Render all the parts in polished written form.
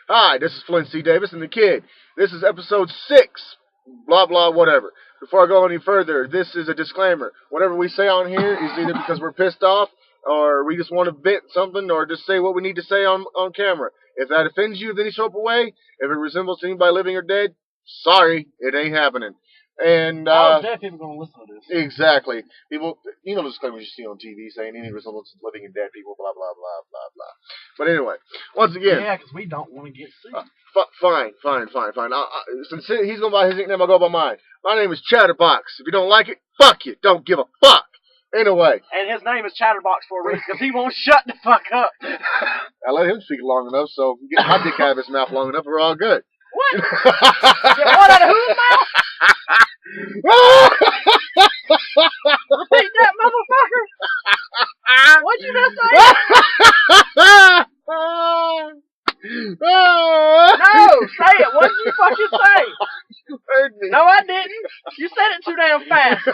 Hi, this is Flint C. Davis and the Kid. This is episode 6. Blah, blah, whatever. Before I go any further, this is a disclaimer. Whatever we say on here is either because we're pissed off, or we just want to vent something, or just say what we need to say on camera. If that offends you in any sort of way, if it resembles anybody living or dead, sorry, it ain't happening. And How's dead people gonna listen to this? exactly. People, you know the disclaimers you see on TV saying any resemblance of living and dead people, blah, blah, blah, blah, blah. But anyway, once again. Yeah, because we don't want to get sued. Fine. Since he's going to buy his nickname, I'll go by mine. My name is Chatterbox. If you don't like it, fuck you. Don't give a fuck. Anyway. And his name is Chatterbox for a reason, because he won't shut the fuck up. I let him speak long enough, so get my dick out of his mouth long enough, we're all good. What? Get what out of whose mouth? Repeat that, motherfucker. What'd you just say? No, say it. What did you fucking say? You heard me. No, I didn't. You said it too damn fast.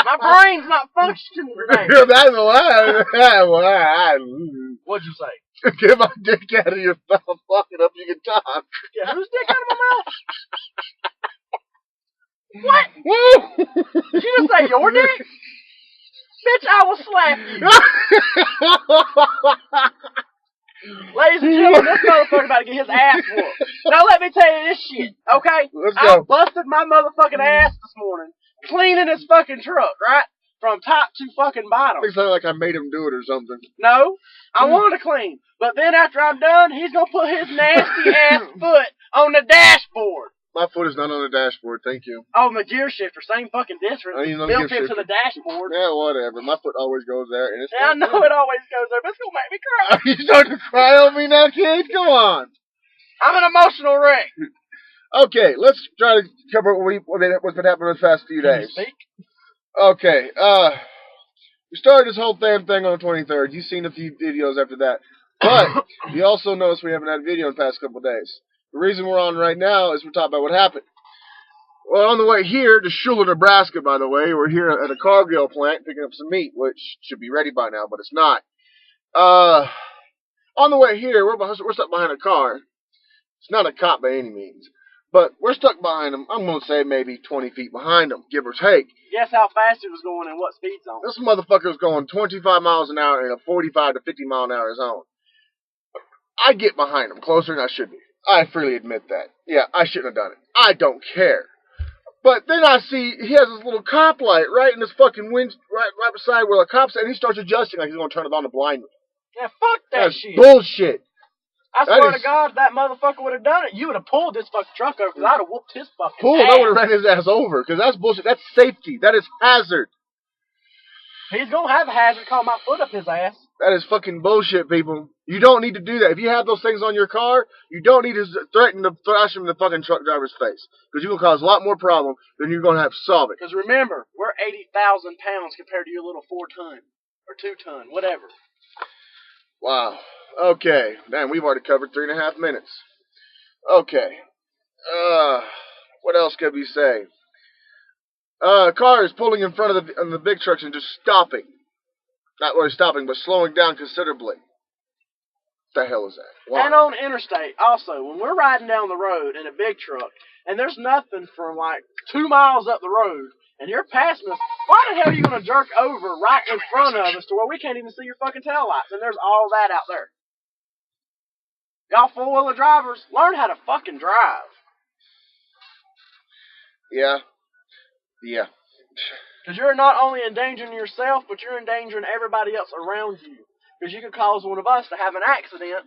My brain's not functioning today. That's why. What'd you say? Get my dick out of your mouth. Fuck it up, you can talk. Yeah, whose dick out of my mouth? What? Did you just say your dick? Bitch, I will slap you. Ladies and gentlemen, this motherfucker about to get his ass whooped. Now let me tell you this shit, okay? Let's I go. busted my motherfucking ass this morning cleaning his fucking truck, right? From top to fucking bottom. It sounded like I made him do it or something. No, I wanted to clean. But then after I'm done, he's going to put his nasty ass foot on the dashboard. My foot is not on the dashboard, thank you. Oh, the gear shifter, same fucking difference. Built into the dashboard. Yeah, whatever. My foot always goes there. And it's I know it always goes there, but it's going to make me cry. Are you starting to cry on me now, kid? Come on. I'm an emotional wreck. Okay, let's try to cover what's been happening in the past few days. Can you speak? Okay, we started this whole damn thing on the 23rd. You've seen a few videos after that. But you also noticed we haven't had a video in the past couple of days. The reason we're on right now is we're talking about what happened. Well, on the way here to Shula, Nebraska, by the way, we're here at a Cargill plant picking up some meat, which should be ready by now, but it's not. On the way here, we're stuck behind a car. It's not a cop by any means. But we're stuck behind him. I'm going to say maybe 20 feet behind him, give or take. Guess how fast it was going and what speed zone? This motherfucker was going 25 miles an hour in a 45 to 50 mile an hour zone. I get behind him closer than I should be. I freely admit that. Yeah, I shouldn't have done it. I don't care. But then I see he has this little cop light right in his fucking wind, right beside where the cop's at, and he starts adjusting like he's going to turn it on to blind me. Yeah, fuck that That's shit. Bullshit. I swear to God, if that motherfucker would have done it, you would have pulled this fucking truck over, because I'd have whooped his fucking ass. I would have ran his ass over, because that's bullshit. That's safety. That is hazard. He's going to have a hazard call my foot up his ass. That is fucking bullshit, people. You don't need to do that. If you have those things on your car, you don't need to threaten to thrash them in the fucking truck driver's face. Because you're going to cause a lot more problem than you're going to have to solve it. Because remember, we're 80,000 pounds compared to your little 4-ton. Or 2-ton, whatever. Wow. Okay. Man, we've already covered 3.5 minutes. Okay. What else could we say? Cars pulling in front of the big trucks and just stopping. Not really stopping, but slowing down considerably. What the hell is that? Why? And on interstate, also, when we're riding down the road in a big truck, and there's nothing from like 2 miles up the road, and you're passing us, why the hell are you going to jerk over right in front of us to where we can't even see your fucking taillights? And there's all that out there. Y'all four-wheeler drivers, learn how to fucking drive. Yeah. Because you're not only endangering yourself, but you're endangering everybody else around you. Because you could cause one of us to have an accident,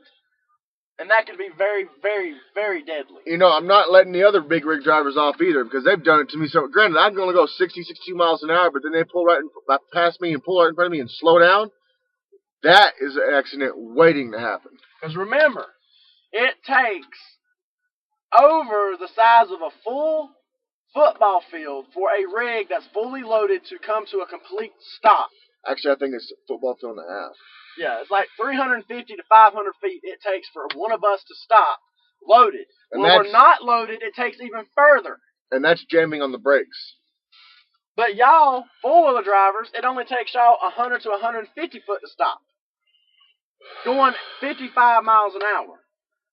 and that could be very, very, very deadly. You know, I'm not letting the other big rig drivers off either, because they've done it to me. So, granted, I'm going to go 60, 62 miles an hour, but then they pull right past me and pull right in front of me and slow down. That is an accident waiting to happen. Because remember, it takes over the size of a full football field for a rig that's fully loaded to come to a complete stop. Actually, I think it's a football field and a half. Yeah, it's like 350 to 500 feet it takes for one of us to stop loaded. And when we're not loaded, it takes even further. And that's jamming on the brakes. But y'all, four-wheeler drivers, it only takes y'all 100 to 150 foot to stop. Going 55 miles an hour.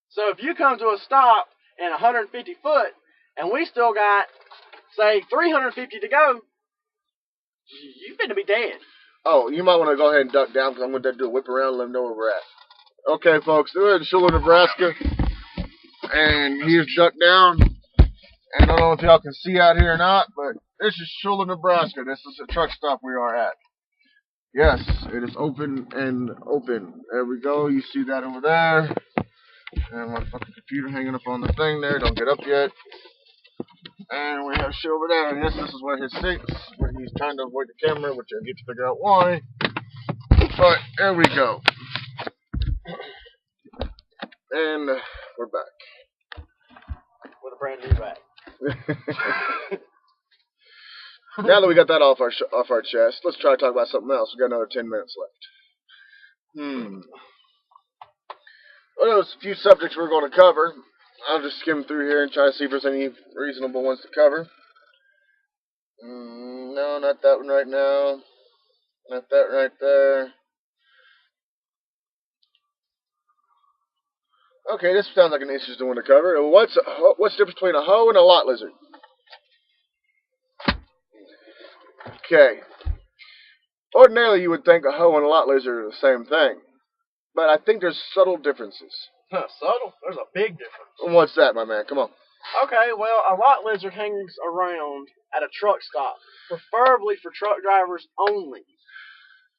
So if you come to a stop in 150 foot, and we still got, say, 350 to go, you finna be dead. Oh, you might want to go ahead and duck down because I'm going to do a whip around and let them know where we're at. Okay, folks, we're in Schuler, Nebraska, and here's duck down. And I don't know if y'all can see out here or not, but this is Schuler, Nebraska. This is a truck stop we are at. Yes, it is open and open. There we go. You see that over there. And my fucking computer hanging up on the thing there. Don't get up yet. And we have shit over there. And this is where he sits. Where he's trying to avoid the camera, which I'll get to figure out why. But there we go. And we're back. With a brand new bag. Now that we got that off our chest, let's try to talk about something else. We got another 10 minutes left. Well, there's a few subjects we're going to cover. I'll just skim through here and try to see if there's any reasonable ones to cover. No, not that one right now. Not that right there. Okay, this sounds like an interesting one to cover. What's the difference between a hoe and a lot lizard? Okay. Ordinarily, you would think a hoe and a lot lizard are the same thing. But I think there's subtle differences. Subtle? There's a big difference. What's that, my man? Come on. Okay, well, a lot lizard hangs around at a truck stop, preferably for truck drivers only.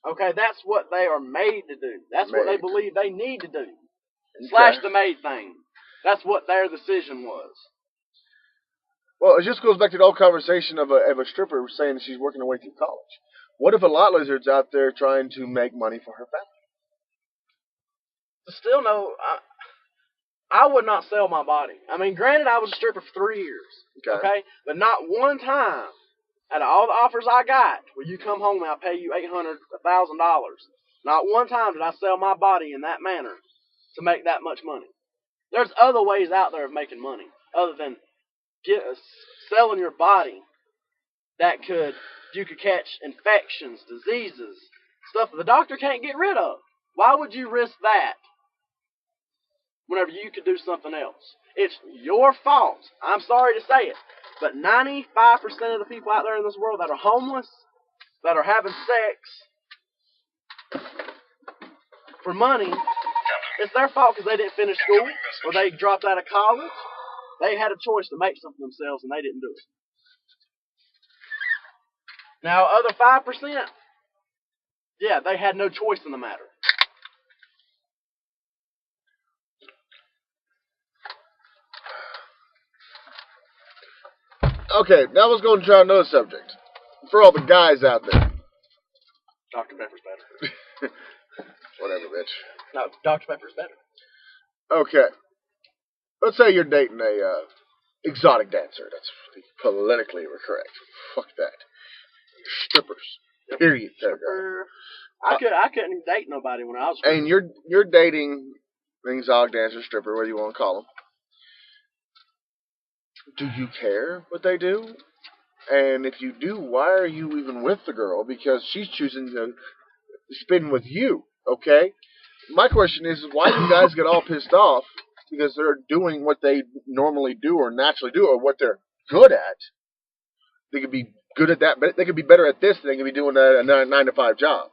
Okay, that's what they are made to do. That's what they believe they need to do. Slash the made thing. That's what their decision was. Well, it just goes back to the old conversation of a stripper saying that she's working her way through college. What if a lot lizard's out there trying to make money for her family? Still no, I would not sell my body. I mean, granted, I was a stripper for 3 years. Okay? But not one time out of all the offers I got, will you come home and I'll pay you $800, $1,000. Not one time did I sell my body in that manner to make that much money. There's other ways out there of making money other than selling your body that you could catch infections, diseases, stuff the doctor can't get rid of. Why would you risk that whenever you could do something else? It's your fault. I'm sorry to say it, but 95% of the people out there in this world that are homeless, that are having sex for money, it's their fault because they didn't finish school or they dropped out of college. They had a choice to make something themselves and they didn't do it. Now, other 5%, yeah, they had no choice in the matter. Okay, now let's go and try another subject. For all the guys out there. Dr. Pepper's better. Whatever, bitch. No, Dr. Pepper's better. Okay. Let's say you're dating a exotic dancer. That's politically correct. Fuck that. Strippers. Period. Stripper. I couldn't date nobody when I was. And you're dating an exotic dancer, stripper, whatever you want to call them. Do you care what they do? And if you do, why are you even with the girl? Because she's choosing to spin with you, okay? My question is, why do guys get all pissed off because they're doing what they normally do or naturally do or what they're good at? They could be good at that, but they could be better at this than they could be doing a 9-to-5 job.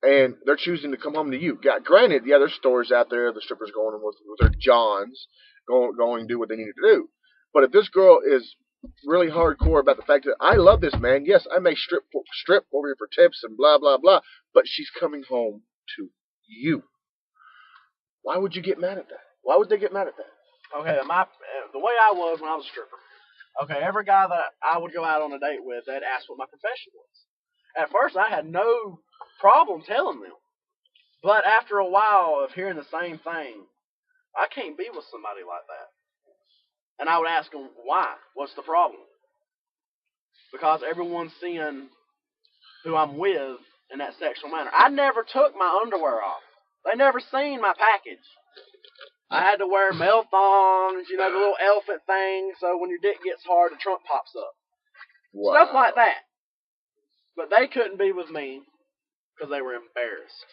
And they're choosing to come home to you. Granted, yeah, there's stores out there, the strippers going with their Johns, going to do what they need to do. But if this girl is really hardcore about the fact that I love this man, yes, I may strip over here for tips and blah, blah, blah, but she's coming home to you. Why would you get mad at that? Why would they get mad at that? Okay, the way I was when I was a stripper, okay, every guy that I would go out on a date with, they'd ask what my profession was. At first, I had no problem telling them. But after a while of hearing the same thing, I can't be with somebody like that. And I would ask them, why? What's the problem? Because everyone's seeing who I'm with in that sexual manner. I never took my underwear off. They never seen my package. I had to wear male thongs, the little elephant thing, so when your dick gets hard, the trunk pops up. Wow. Stuff like that. But they couldn't be with me because they were embarrassed.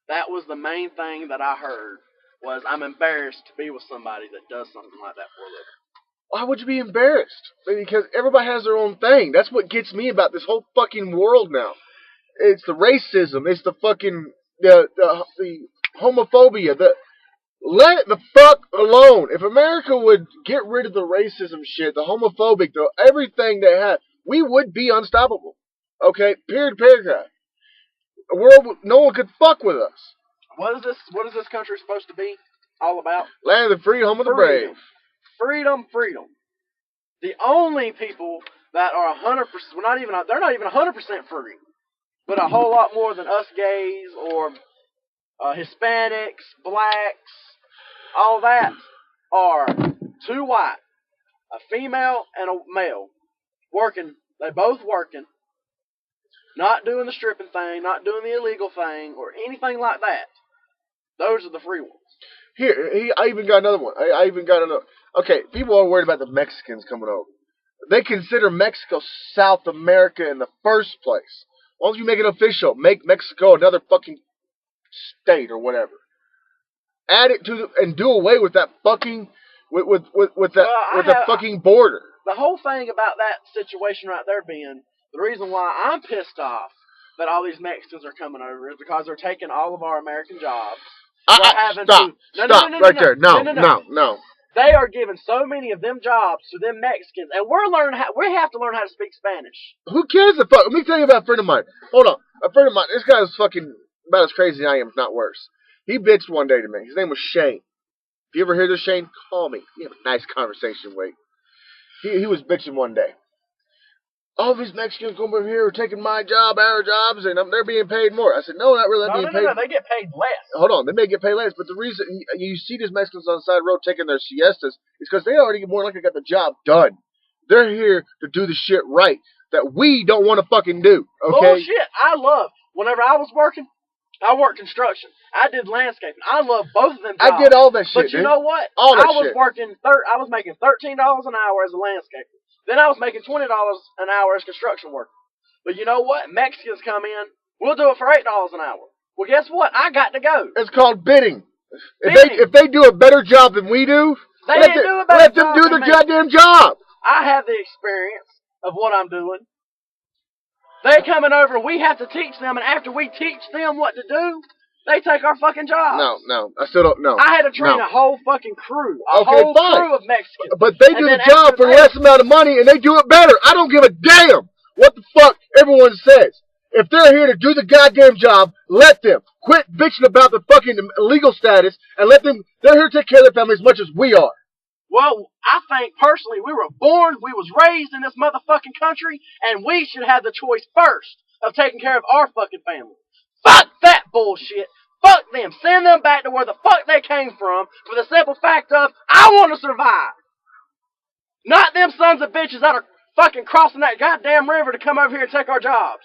That was the main thing that I heard was I'm embarrassed to be with somebody that does something like that for a living. Why would you be embarrassed? Because everybody has their own thing. That's what gets me about this whole fucking world now. It's the racism. It's the fucking the homophobia. Let it the fuck alone. If America would get rid of the racism shit, the homophobic, everything they have, we would be unstoppable. Okay, period, paragraph. A world no one could fuck with us. What is this country supposed to be all about? Land of the free, home of the brave. Freedom, freedom. The only people that are 100%, they're not even 100% free, but a whole lot more than us gays or Hispanics, blacks, all that are two white, a female and a male, working. They both working, not doing the stripping thing, not doing the illegal thing, or anything like that. Those are the free ones. Here, I even got another one. I even got another. Okay, people are worried about the Mexicans coming over. They consider Mexico South America in the first place. Why don't you make it official? Make Mexico another fucking state or whatever. Add it to and do away with that fucking with the fucking border. The whole thing about that situation right there being the reason why I'm pissed off that all these Mexicans are coming over is because they're taking all of our American jobs. Stop right there. No. They are giving so many of them jobs to them Mexicans, and we have to learn how to speak Spanish. Who cares the fuck? Let me tell you about a friend of mine. Hold on. A friend of mine, this guy is fucking about as crazy as I am, if not worse. He bitched one day to me. His name was Shane. If you ever hear this, Shane, call me. We have a nice conversation, wait. He was bitching one day. All these Mexicans come over here are taking my job, our jobs, and they're being paid more. I said, no, not really. No, they get paid less. Hold on, they may get paid less, but the reason you see these Mexicans on the side of the road taking their siestas is because they already more likely got the job done. They're here to do the shit right that we don't want to fucking do, okay? Bullshit. Whenever I was working, I worked construction. I did landscaping. I love both of them jobs. I did all that shit, But you know what? I was making $13 an hour as a landscaper. Then I was making $20 an hour as construction worker. But you know what? Mexicans come in. We'll do it for $8 an hour. Well, guess what? I got to go. It's called bidding. If they do a better job than we do, let them do their goddamn job. I have the experience of what I'm doing. They coming over. We have to teach them, and after we teach them what to do, they take our fucking jobs. No, I still don't know. I had to train a whole fucking crew. Crew of Mexicans. But they do the job for less amount of money, and they do it better. I don't give a damn what the fuck everyone says. If they're here to do the goddamn job, let them. Quit bitching about the fucking illegal status, and let them. They're here to take care of their family as much as we are. Well, I think personally we were born, we was raised in this motherfucking country, and we should have the choice first of taking care of our fucking family. Fuck that bullshit. Fuck them. Send them back to where the fuck they came from for the simple fact of, I want to survive. Not them sons of bitches that are fucking crossing that goddamn river to come over here and take our jobs.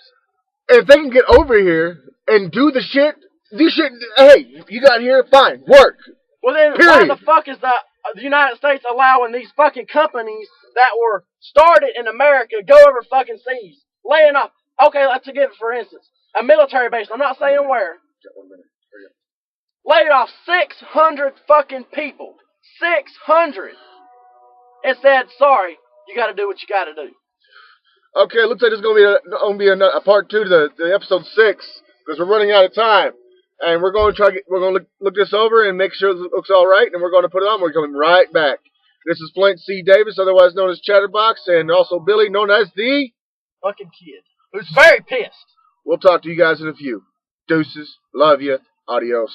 If they can get over here and do the shit, hey, you got here, fine, work. Well then, why the fuck is the United States allowing these fucking companies that were started in America go over fucking seas, laying off? Okay, let's give it for instance. A military base, I'm not saying where. Laid off 600 fucking people. 600. And said, sorry, you got to do what you got to do. Okay, it looks like there's going to be a part 2 to the episode 6 because we're running out of time. And we're going to look this over and make sure it looks all right, and we're going to put it on. We're coming right back. This is Flint C. Davis, otherwise known as Chatterbox, and also Billy, known as the fucking kid, who's very pissed. We'll talk to you guys in a few. Deuces. Love you. Adios.